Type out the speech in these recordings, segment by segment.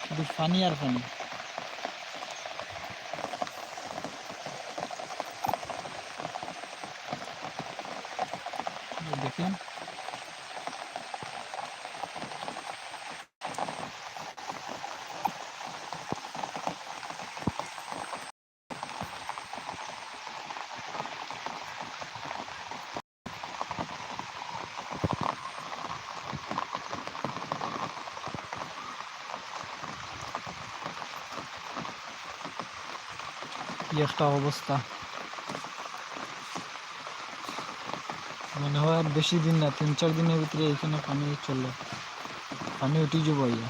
শুধু ফানি আর ফানি। দেখেন কি একটা অবস্থা। মনে হয় আর বেশি দিন না, 3-4 দিনের ভিতরে এখানে পানি চললো, পানি উঠে যাবো ইয়া।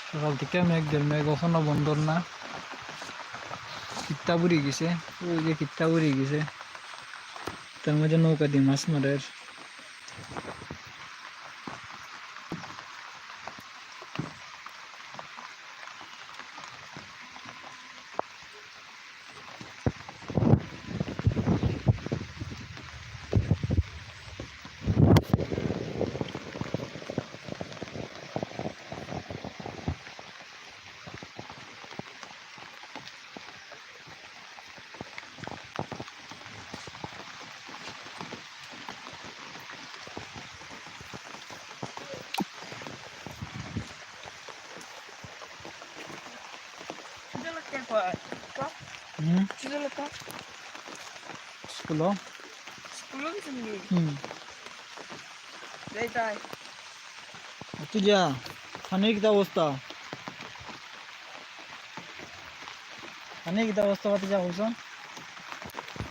সকাল থেকে মেঘ এখনো বন্ধর না, কিত্তা বুড়ি গেছে, ওই যে কিত্তা বুড়ি গেছে, তার মধ্যে নৌকা দিয়ে মাছ মারে। স্কুল তুই যা, পানির কি অবস্থা, পানির কি অবস্থা পাতি যা বলছো?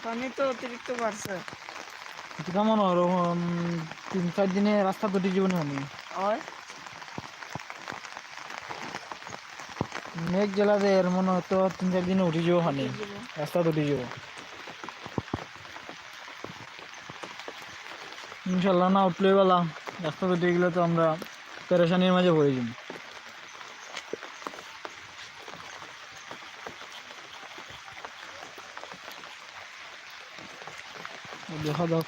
পানি তো অতিরিক্ত বাড়ছে। কেমন 3-4 দিনে রাস্তা দুটি জীবনে হয়নি। মেঘ জেলাতে এর মনে হয়তো 3-4 দিনে উঠে যাবো, হয়নি রাস্তা দুটি যাবো ইনশাল্লাহ। না উঠলে বেলা রাস্তা দুটি গেলে তো আমরা পেরেশানির মাঝে পড়ে যাব। দেখা যাক